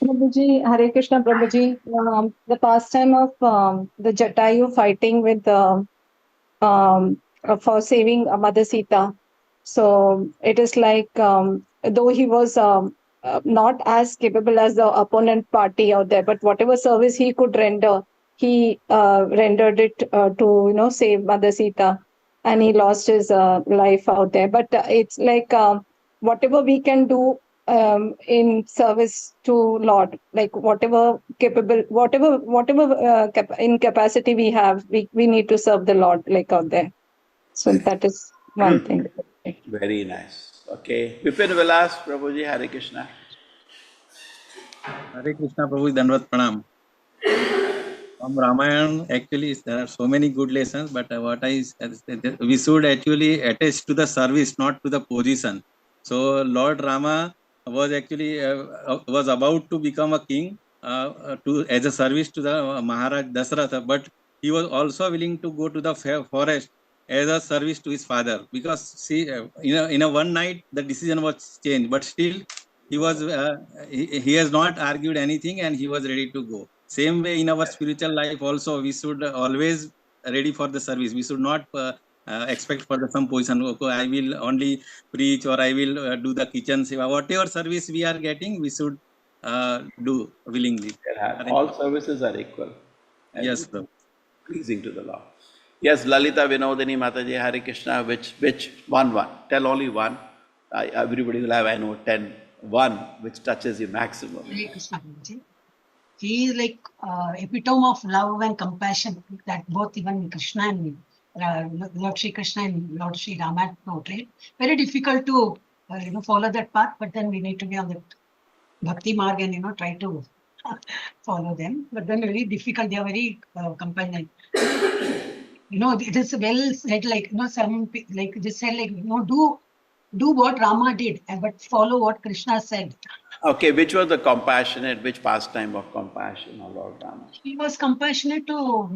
Prabhuji, Hare Krishna Prabhuji, the pastime of the Jatayu fighting with for saving Mother Sita. So it is like though he was not as capable as the opponent party out there, but whatever service he could render, he rendered it to save Mother Sita, and he lost his life out there. But it's like whatever we can do in service to Lord, like whatever capable, whatever in capacity we have, we need to serve the Lord like out there. So that is one thing. Very nice. Okay. Vipin Vilas, Prabhuji, Hare Krishna. Hare Krishna Prabhu, Dandavat Pranam. From Ramayana, actually, there are so many good lessons, but we should actually attach to the service, not to the position. So Lord Rama was actually was about to become a king to as a service to the Maharaj Dasratha, but he was also willing to go to the forest as a service to his father, because see, in a one night the decision was changed, but still he was he has not argued anything and he was ready to go. Same way in our spiritual life also, we should always ready for the service. We should not expect for the some position. Okay, I will only preach or I will do the kitchen seva. Whatever service we are getting, we should do willingly. All services are equal. Yes, Prabhu. Pleasing to the Lord. Yes, Lalita Vinodini Mataji, Hare Krishna, which one? Tell only one. Everybody will have, I know, 10. One which touches you maximum. Hare Krishna Prabhuji. He is like epitome of love and compassion that both even Krishna and Lord Shri Krishna and Lord Shri Rama portrayed. Very difficult to follow that path, but then we need to be on the bhakti marg and try to follow them. But then very difficult. They are very companion. It is well said. Like some like they said like do what Rama did, but follow what Krishna said. Okay, which was the compassionate, which pastime of compassion of Lord Rama? He was compassionate to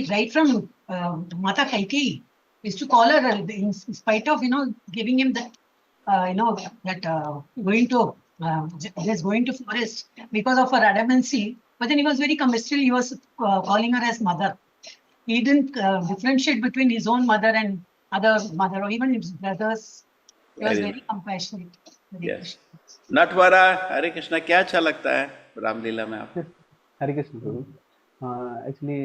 right from Mata Kaikeyi. Used to call her in spite of giving him that going to he was going to forest because of her adamancy. But then he was very still he was calling her as mother. He didn't differentiate between his own mother and other mother or even his brothers. He was very compassionate. Yes. नटवरा हरे कृष्णा क्या अच्छा लगता है रामलीला में आपको? हरे कृष्ण प्रभु। Actually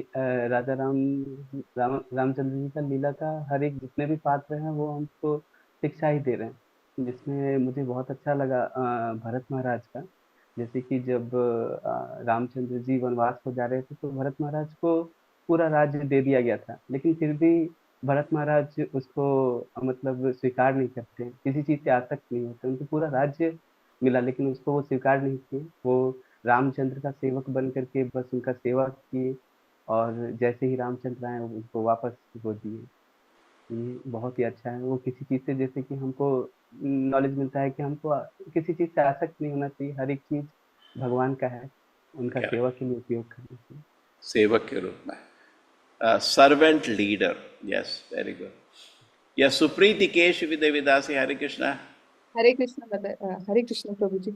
राजा रामचंद्र जी का लीला का हर एक जितने भी पात्र हैं वो हमको शिक्षा ही दे रहे हैं, जिसमें मुझे बहुत अच्छा लगा भरत महाराज का। जैसे कि जब रामचंद्र जी वनवास को जा रहे थे तो भरत महाराज को पूरा राज्य दे दिया गया था, लेकिन फिर भी भरत महाराज उसको मतलब स्वीकार नहीं करते, किसी चीज से आसक्त नहीं होते। उनको पूरा राज्य मिला लेकिन उसको वो स्वीकार नहीं किए। वो रामचंद्र का सेवक बन करके बस उनका सेवा किए और जैसे ही रामचंद्र आए उनको वापस वो दिए। ये बहुत ही अच्छा है। वो किसी चीज से जैसे कि हमको नॉलेज मिलता है कि हमको किसी चीज से आसक्त नहीं होना चाहिए, हर एक चीज भगवान का है, उनका सेवा के लिए उपयोग करना चाहिए। सेवक के रूप में servant leader. Yes, very good. Yes, Supriti केश विदेविदासी Hare Krishna. Hare Krishna, Hare Krishna Prabhuji.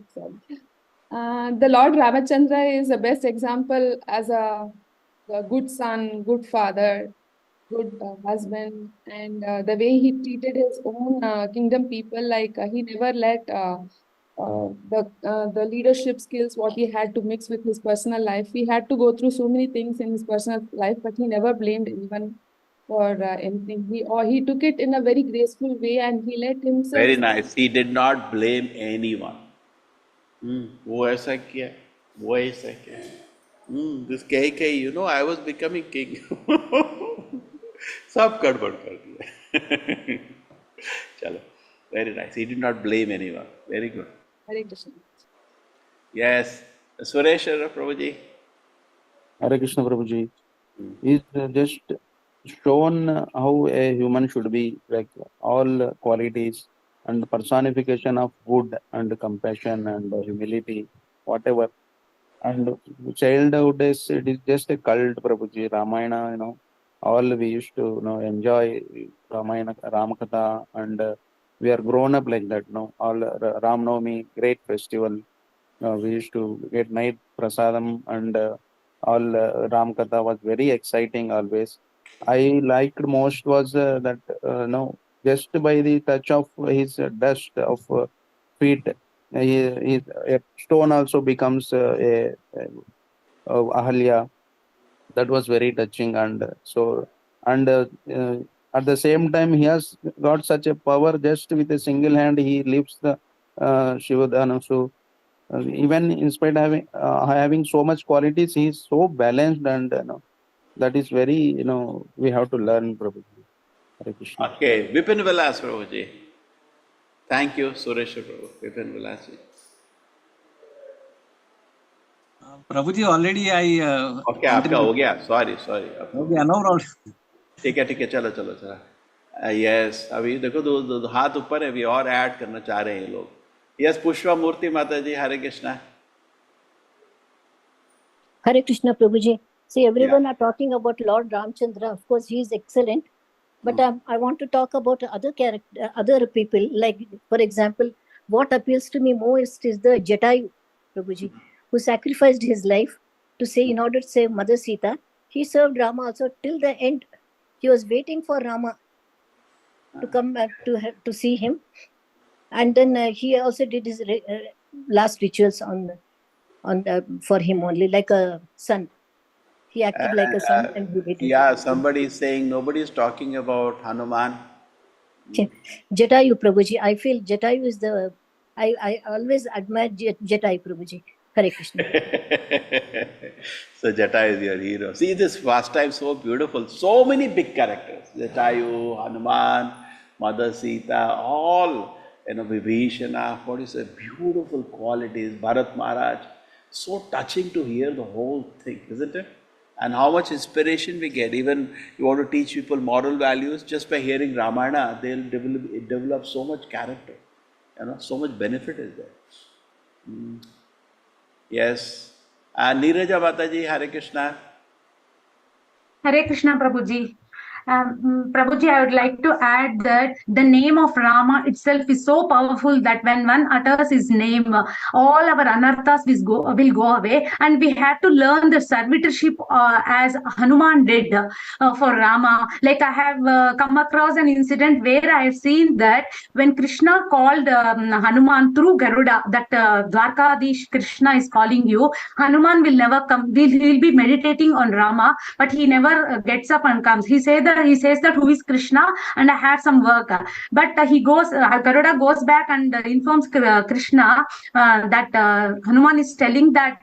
The Lord Ramachandra is the best example as a good son, good father, good husband, and the way he treated his own kingdom people, like he never let the leadership skills what he had to mix with his personal life. He had to go through so many things in his personal life, but he never blamed anyone for anything. He took it in a very graceful way and he let himself. Very nice. He did not blame anyone. वो ऐसा किया, वो ऐसा किया. This कही, I was becoming king. सब गड़बड़ कर दिया. चलो, very nice. He did not blame anyone. Very good. Hare Krishna. Yes, Suresh Prabhuji. Hare Krishna Prabhuji. He's just shown how a human should be, like all qualities and personification of good and compassion and humility, whatever. And childhood it is just a cult, Prabhuji. Ramayana, all we used to enjoy Ramayana, Ramakatha, and we are grown up like that. All Ram Navami, great festival. We used to get night prasadam and all Ram Katha was very exciting always. I liked most was that just by the touch of his dust of feet, a stone also becomes a Ahalya. That was very touching, and at the same time he has got such a power. Just with a single hand he lifts the Shivadana. So even in spite of having so much qualities, he is so balanced, and that is very we have to learn, Prabhuji. Hare Krishna. Okay, Vipin Vilas Prabhuji. Thank you, Suresh Prabhu. Vipin Vilas ji. Prabhuji, already I. Okay, आपका हो गया. Sorry. हो गया, no problem. ठीक है, चलो. Yes, अभी देखो दो हाथ ऊपर है, अभी और ऐड करना चाह रहे हैं ये लोग. Yes, Pushpa Murthy Mata ji, Hare Krishna. Hare Krishna Prabhuji. See, everyone are talking about Lord Ramchandra. Of course, he is excellent. But I want to talk about other people. Like, for example, what appeals to me most is the Jatayu Prabhuji, who sacrificed his life in order to save Mother Sita. He served Rama also till the end. He was waiting for Rama to come to see him. And then he also did his last rituals for him only, like a son. He acted like a son and he did it. Yeah, somebody is saying nobody is talking about Hanuman. Jatayu Prabhuji. I feel Jatayu is I always admire Jatayu Prabhuji. Hare Krishna. So Jata is your hero. See this pastime so beautiful. So many big characters. Jatayu, Hanuman, Mother Sita, all, Vibhishana. What is a beautiful qualities. Bharat Maharaj. So touching to hear the whole thing, isn't it? And how much inspiration we get. Even you want to teach people moral values, just by hearing Ramayana, they'll develop so much character. So much benefit is there. Yes. And Neeraja Mataji, Hare Krishna. Hare Krishna, Prabhuji. Prabhuji, I would like to add that the name of Rama itself is so powerful that when one utters his name, all our anarthas will go away, and we had to learn the servitorship as Hanuman did for Rama. Like I have come across an incident where I have seen that when Krishna called Hanuman through Garuda, that Dwarkadish Krishna is calling you, Hanuman will never come. He'll be meditating on Rama, but he never gets up and comes. He says that who is Krishna, and I have some work. But he goes, Garuda goes back and informs Krishna that Hanuman is telling that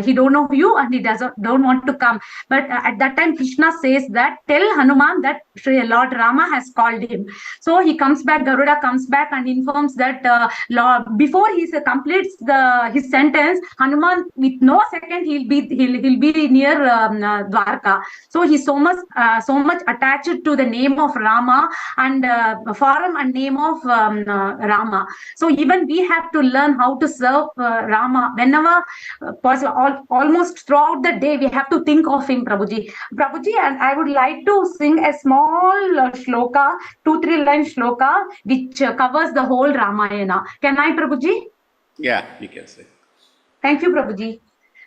he don't know you and he don't want to come. But at that time, Krishna says that tell Hanuman that Lord Rama has called him. So he comes back, Garuda comes back and informs that before he completes his sentence, Hanuman with no second he'll be near Dwarka. So he's so much attached to the name of Rama and form and name of Rama. So even we have to learn how to serve Rama whenever possible. Almost throughout the day we have to think of him, Prabhuji. And I would like to sing a small shloka, 2-3 line shloka, which covers the whole Ramayana. Can I, Prabhuji? Yeah, you can say. Thank you, Prabhuji.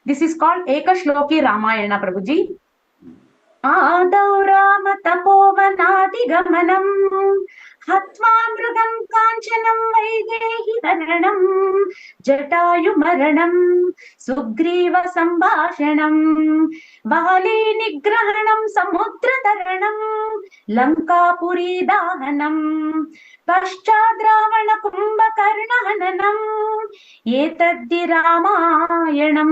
This is called Eka Shloki Ramayana, Prabhuji. Adau Rama Tapovanadigamanem Hatva Mrugam Kanchanam Vaidehi Varanam Jatayu Maranam Sugriva Sambhashanam Vali Nigrahanam Samudra Taranam Lankapuri Dahanam Paschadravana Kumbhakarnahananam Etaddi Ramayanam.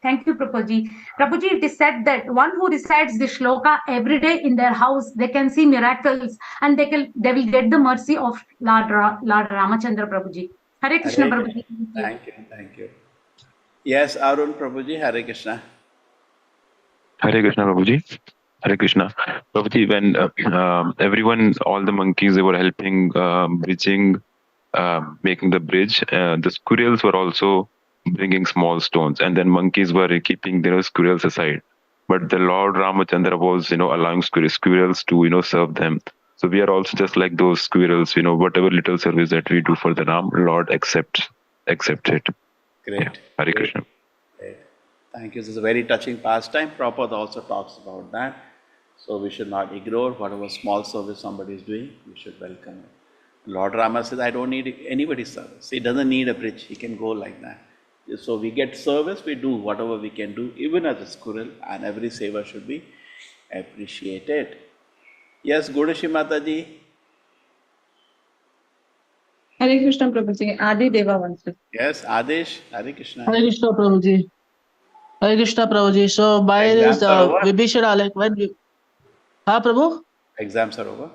Thank you, Prabhuji. Prabhuji, it is said that one who recites this shloka every day in their house, they can see miracles and they will get the mercy of Lord Ramachandra, Prabhuji. Hare Krishna, Prabhuji. Thank you. Yes, Arun Prabhuji, Hare Krishna. Hare Krishna, Prabhuji. Hare Krishna. Prabhuji, when everyone, all the monkeys, they were helping bridging, making the bridge, the squirrels were also bringing small stones, and then monkeys were keeping their squirrels aside. But the Lord Ramachandra was, allowing squirrels to, serve them. So we are also just like those squirrels, whatever little service that we do for the Ram, Lord accepts it. Great. Yeah. Hare Krishna. Great. Thank you. This is a very touching pastime. Prabhupada also talks about that. So we should not ignore whatever small service somebody is doing. We should welcome it. Lord Rama says, I don't need anybody's service. He doesn't need a bridge. He can go like that. So we get service, we do whatever we can do, even as a squirrel, and every seva should be appreciated. Yes, Gudashi Mataji. Hare Krishna, Prabhuji. Adi Deva Vansa. Yes, Adesh. Hare Krishna. Hare Krishna, Prabhuji. Hare Krishna, Prabhuji. So by this Vibhishana, like when Prabhu? Exams are over.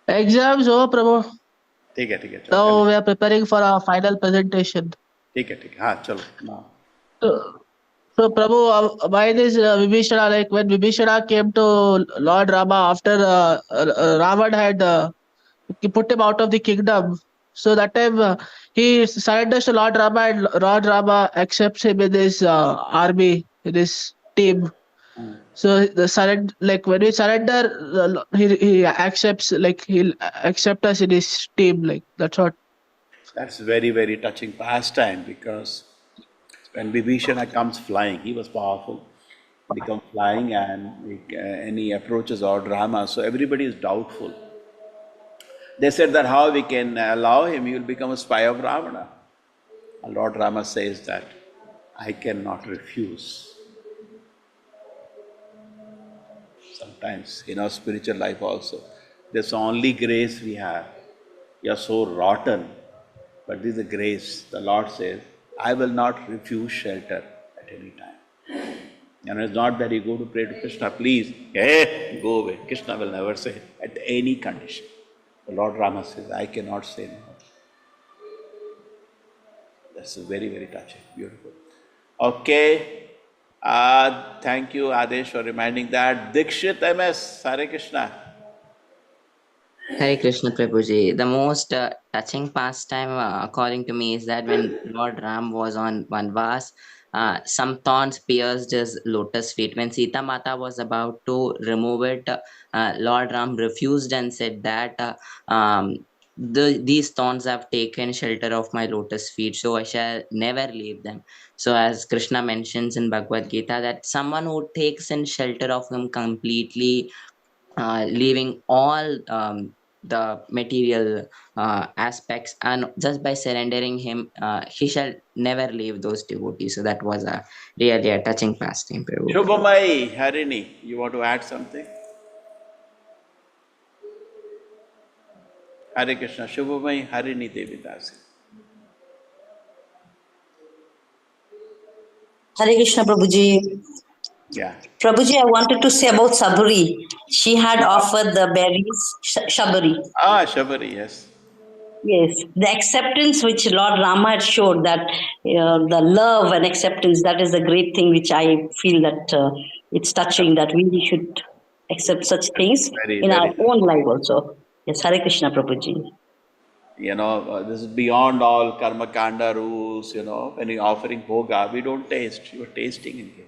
Exams over, Prabhu. ठीक है. So we are preparing for our final presentation. ठीक है. हाँ, चलो. So Prabhu, by this Vibhishana, like when Vibhishana came to Lord Rama after Ravan had put him out of the kingdom, so that time he surrenders to Lord Rama, and Lord Rama accepts him in this army, in this team. So when we surrender, he accepts, like he'll accept us in his team, like that's what. That's very, very touching pastime, because when Vibhishana comes flying, he was powerful. He comes flying and he approaches Lord Rama. So everybody is doubtful. They said that how we can allow him, he will become a spy of Ravana. And Lord Rama says that I cannot refuse. Sometimes in our spiritual life also, there's only grace we have. You are so rotten. But this is a grace. The Lord says, I will not refuse shelter at any time. And it's not that you go to pray to Krishna, please, hey, go away. Krishna will never say at any condition. The Lord Rama says, I cannot say no. That's very, very touching, beautiful. Okay. Thank you, Adesh, for reminding that. Dikshit MS, Hare Krishna. Hare Krishna Prabhuji. The most touching pastime, according to me, is that when Lord Ram was on Vanvas, some thorns pierced his lotus feet. When Sita Mata was about to remove it, Lord Ram refused and said that these thorns have taken shelter of my lotus feet, so I shall never leave them. So, as Krishna mentions in Bhagavad Gita, that someone who takes in shelter of him completely, leaving all the material aspects, and just by surrendering him, he shall never leave those devotees. So that was a really a touching pastime, Prabhu. Shubhamai, Harini, you want to add something? Hare Krishna, Shubhamai, Harini Devidasi. Hare Krishna Prabhuji. Yeah. Prabhuji, I wanted to say about Saburi. She had offered the berries, Shabari. Shabari, yes. Yes, the acceptance which Lord Rama had showed, that the love and acceptance, that is the great thing which I feel that it's touching, that we should accept such things in our own life also. Yes, Hare Krishna Prabhuji. You know, this is beyond all karma kanda rules, you know, when you're offering bhoga, we don't taste, you're tasting in here.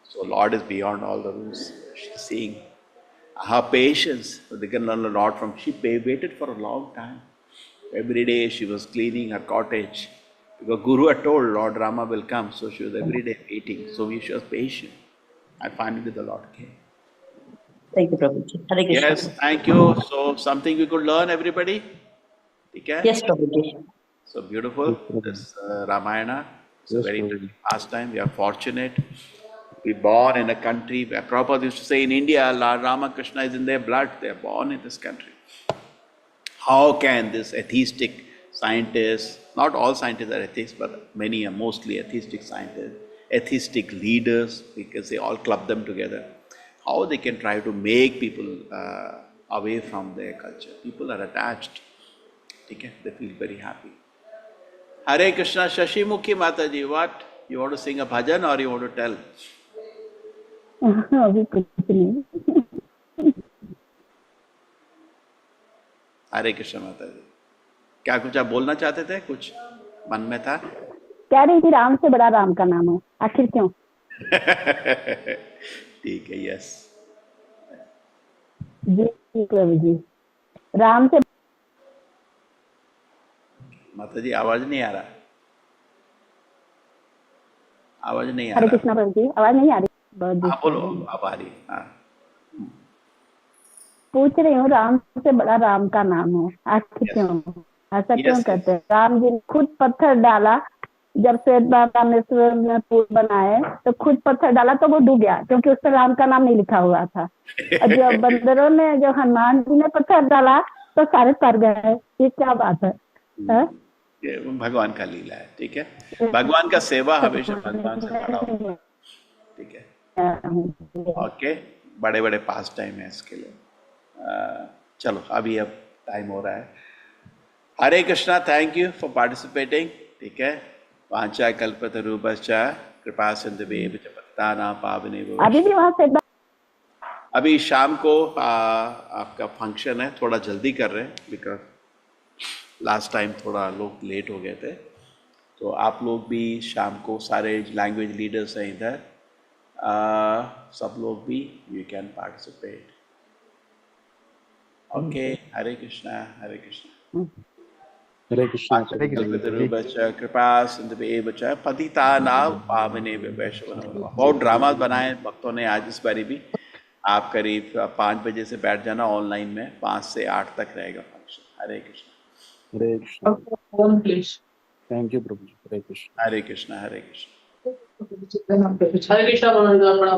So Lord is beyond all the rules. She's seeing her patience, they can learn a lot from. She waited for a long time. Every day she was cleaning her cottage because Guru had told Lord Rama will come, so she was every day waiting. So she was patient. And finally the Lord came. Thank you, Prabhuji. Hare Krishna. Yes, thank you. So something we could learn, everybody? Okay? Yes, Prabhuji. So beautiful, this Ramayana. It's a very interesting pastime. We are fortunate to be born in a country where Prabhupada used to say in India, Lord Ramakrishna is in their blood. They are born in this country. How can this atheistic scientists, not all scientists are atheists, but many are mostly atheistic scientists, atheistic leaders, because they all club them together, how they can try to make people away from their culture. People are attached. Okay? They feel very happy. Hare Krishna, Shashimukhi Mataji, what? You want to sing a bhajan or you want to tell? हरे कृष्ण माता जी, क्या कुछ आप बोलना चाहते थे? कुछ मन में था? कह रही थी राम से बड़ा राम का नाम है, आखिर क्यों? ठीक है, यस जी प्रभु जी, राम से। माता जी आवाज नहीं आ रहा, आवाज नहीं आ रहा। हरे कृष्णा प्रभु जी, आवाज नहीं आ रही? हाँ बोलो, आप आ रही। हाँ पूछ रही हूँ, राम से बड़ा राम का नाम है, आखिर क्यों? ऐसा क्यों कहते हैं? राम जी ने खुद पत्थर डाला, जब से रामेश्वर में पुल बनाए तो खुद पत्थर डाला तो वो डूब गया, क्योंकि उस पर राम का नाम नहीं लिखा हुआ था। और जब बंदरों ने, जब हनुमान जी ने पत्थर डाला तो सारे तर गए। ये क्या बात है? ये भगवान का लीला है। ठीक है, भगवान का सेवा हमेशा भगवान से बड़ा होता है। ठीक है, ओके, बड़े बड़े पास टाइम है इसके लिए। चलो अभी अब टाइम हो रहा है। Hare Krishna, thank you for participating. ठीक है, वांछा कल्पतरुभ्यश्च कृपा सिन्धुभ्येव च पतितानां पावनेभ्यो। अभी भी वहां से अभी शाम को आपका फंक्शन है, थोड़ा जल्दी कर रहे हैं बिकॉज लास्ट टाइम थोड़ा लोग लेट हो गए थे। तो आप लोग भी शाम को, सारे लैंग्वेज लीडर्स हैं इधर, सब लोग भी यू कैन पार्टिसिपेट। ओके, हरे कृष्णा, हरे कृष्णा, हरे कृष्णा, कृपा सिन्धुभ्येव च पतितानां पावनेभ्यो वैष्णव। बहुत ड्रामा बनाए भक्तों ने आज इस बारी भी। आप करीब 5 बजे से बैठ जाना ऑनलाइन में, 5 से 8 तक रहेगा function. Hare Krishna, Hare Krishna, thank you प्रभु जी। हरे कृष्णा, हरे कृष्णा, हरे कृष्णा। हरे कृष्णा।